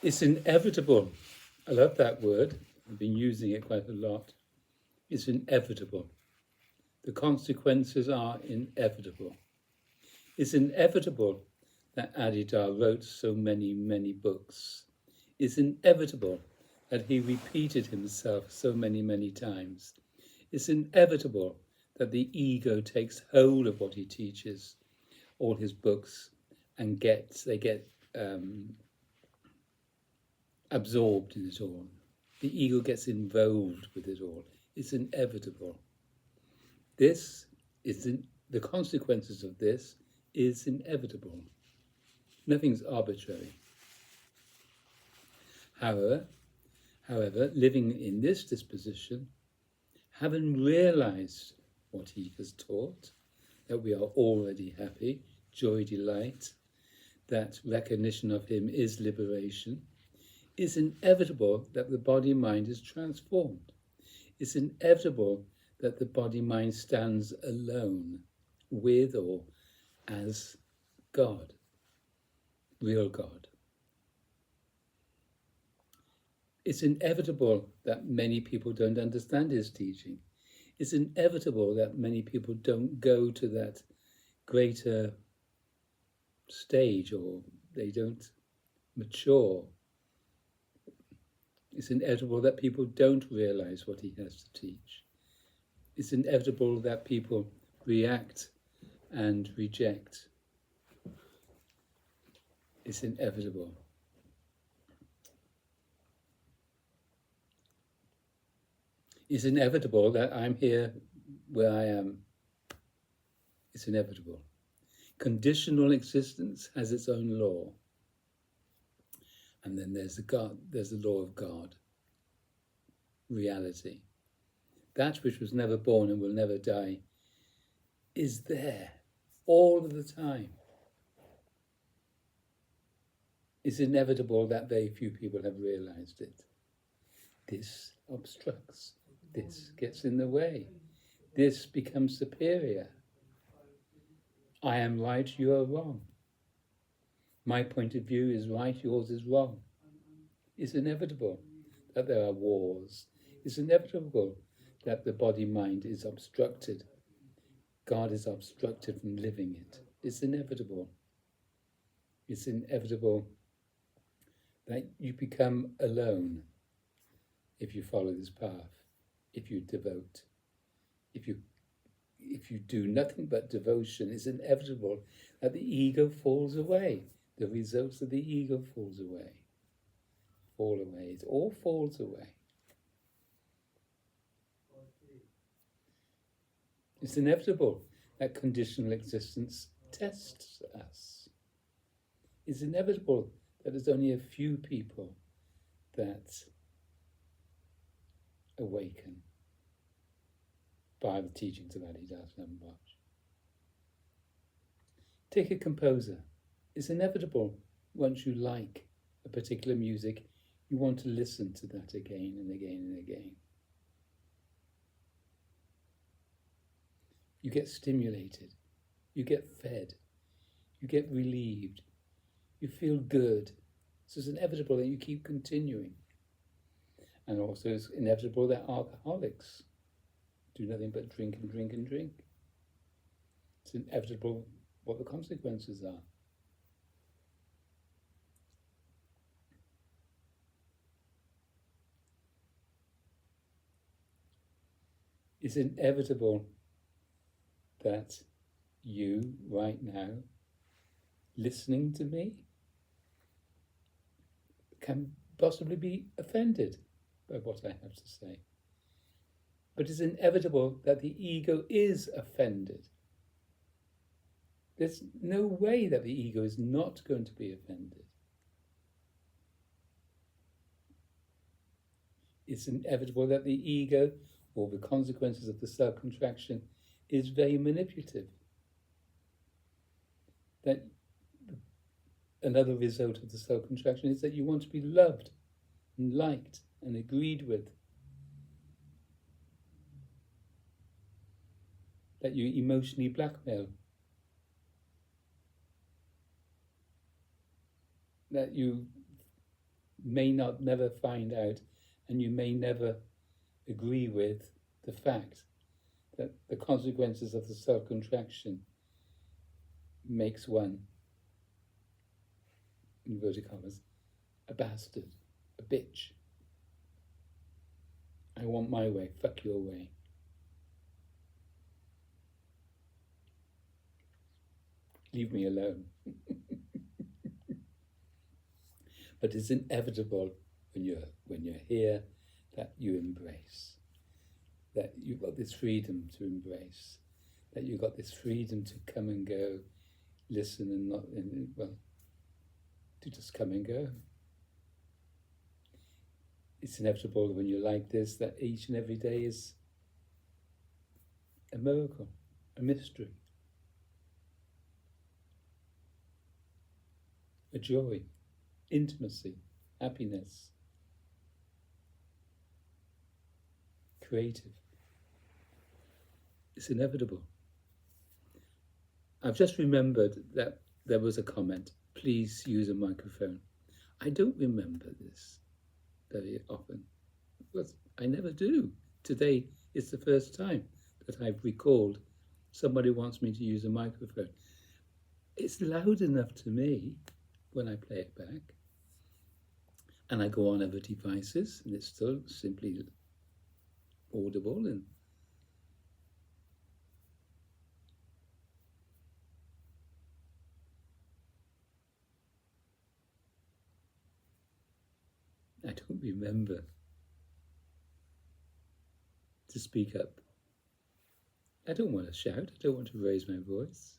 It's inevitable. I love that word. I've been using it quite a lot. It's inevitable. The consequences are inevitable. It's inevitable that Adidar wrote so many, many books. It's inevitable that he repeated himself so many, many times. It's inevitable that the ego takes hold of what he teaches, all his books, and they get absorbed in it all. The ego gets involved with it all. It's inevitable. The consequences of this is inevitable. Nothing's arbitrary. However, living in this disposition, having realized what he has taught, that we are already happy, joy, delight, that recognition of him is liberation, it's inevitable that the body-mind is transformed. It's inevitable that the body-mind stands alone with or as God, real God. It's inevitable that many people don't understand his teaching. It's inevitable that many people don't go to that greater stage, or they don't mature. It's inevitable that people don't realize what he has to teach. It's inevitable that people react and reject. It's inevitable. It's inevitable that I'm here where I am. It's inevitable. Conditional existence has its own law. And then there's the law of God, reality. That which was never born and will never die is there all of the time. It's inevitable that very few people have realized it. This obstructs. This gets in the way. This becomes superior. I am right, you are wrong. My point of view is right, yours is wrong. It's inevitable that there are wars. It's inevitable that the body-mind is obstructed. God is obstructed from living it. It's inevitable. It's inevitable that you become alone if you follow this path, if you devote, if you do nothing but devotion. It's inevitable that the ego falls away. The results of the ego fall away. It all falls away. It's inevitable that conditional existence tests us. It's inevitable that there's only a few people that awaken by the teachings of Adidas Nambaj. Take a composer. It's inevitable once you like a particular music, you want to listen to that again and again and again. You get stimulated, you get fed, you get relieved, you feel good. So it's inevitable that you keep continuing. And also it's inevitable that alcoholics do nothing but drink and drink and drink. It's inevitable what the consequences are. It's inevitable that you, right now, listening to me, can possibly be offended by what I have to say. But it's inevitable that the ego is offended. There's no way that the ego is not going to be offended. It's inevitable that the ego, or the consequences of the self-contraction, is very manipulative. That another result of the self-contraction is that you want to be loved and liked and agreed with. That you emotionally blackmail. That you may not never find out, and you may never agree with the fact that the consequences of the self-contraction makes one, in inverted commas, a bastard, a bitch. I want my way, fuck your way. Leave me alone. But it's inevitable when you're here that you embrace, that you've got this freedom to embrace, that you've got this freedom to come and go, listen and not, to just come and go. It's inevitable when you're like this that each and every day is a miracle, a mystery, a joy, intimacy, happiness, creative. It's inevitable. I've just remembered that there was a comment, please use a microphone. I don't remember this very often, because I never do. Today is the first time that I've recalled somebody wants me to use a microphone. It's loud enough to me when I play it back, and I go on other devices and it's still simply audible, and I don't remember to speak up. I don't want to shout, I don't want to raise my voice.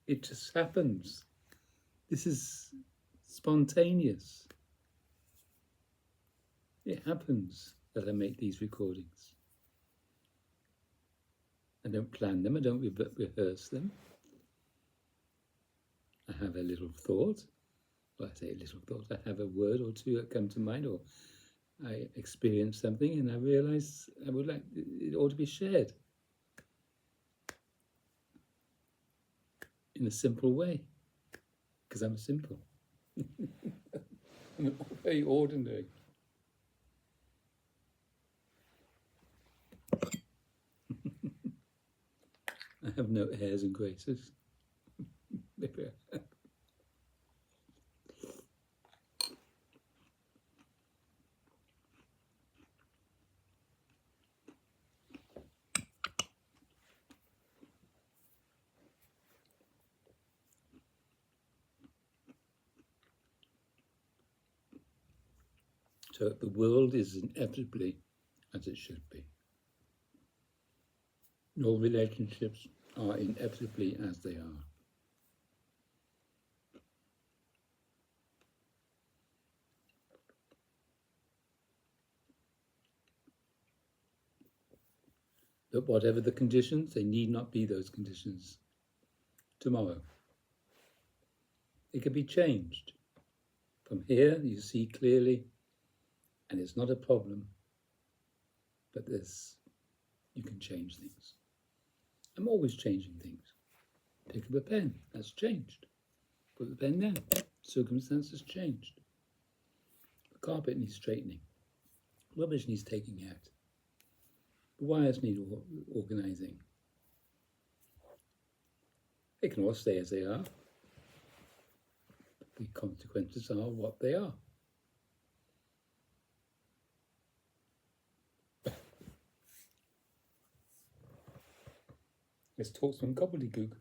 It just happens. This is spontaneous. It happens that I make these recordings. I don't plan them, I don't rehearse them. I have a little thought. Well, I say a little thought. I have a word or two that come to mind, or I experience something and I realise I would like it ought to be shared in a simple way, because I'm simple. I'm very ordinary. I have no airs and graces. So the world is inevitably as it should be. All relationships are inevitably as they are. But whatever the conditions, they need not be those conditions tomorrow. It can be changed. From here, you see clearly, and it's not a problem, but you can change things. I'm always changing things. Pick up a pen, that's changed. Put the pen down, circumstances changed. The carpet needs straightening. Rubbish needs taking out. The wires need organising. They can all stay as they are. The consequences are what they are. Let's talk some gobbledygook.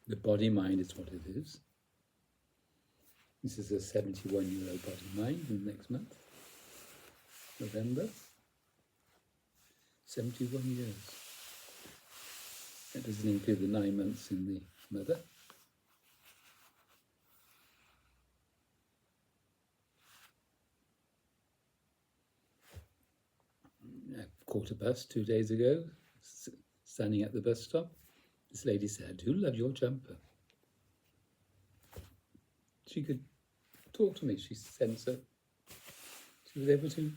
The body mind is what it is. This is a 71-year-old body mind in next month, November. 71 years. That doesn't include the 9 months in the mother. I caught a bus 2 days ago, standing at the bus stop. This lady said, "I do love your jumper." she could talk to me. She sensed that she was able to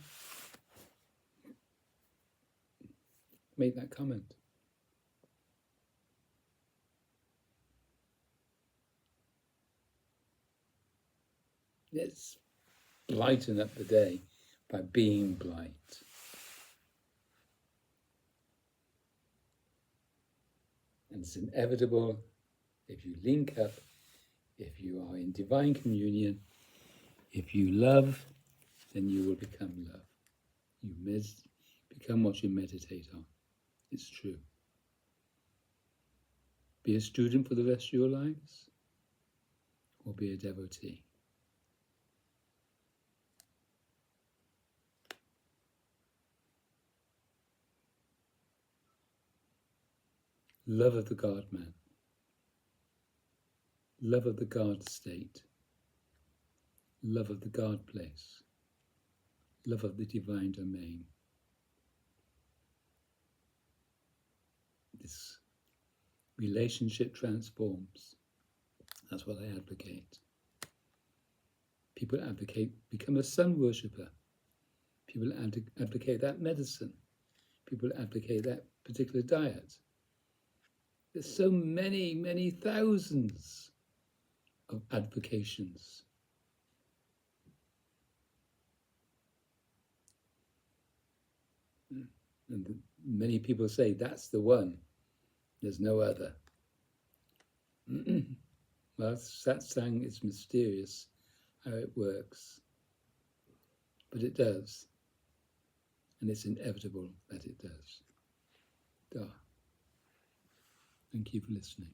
make that comment. Let's brighten up the day by being bright. And it's inevitable if you link up, if you are in divine communion, if you love, then you will become love. You become what you meditate on. It's true. Be a student for the rest of your lives, or be a devotee. Love of the God-man. Love of the God state. Love of the God place. Love of the divine domain. This relationship transforms. That's what I advocate. People advocate become a sun worshipper. People advocate that medicine. People advocate that particular diet. There's so many, many thousands of advocations. And many people say that's the one. There's no other. Well, satsang is mysterious how it works, but it does, and it's inevitable that it does. Thank you for listening.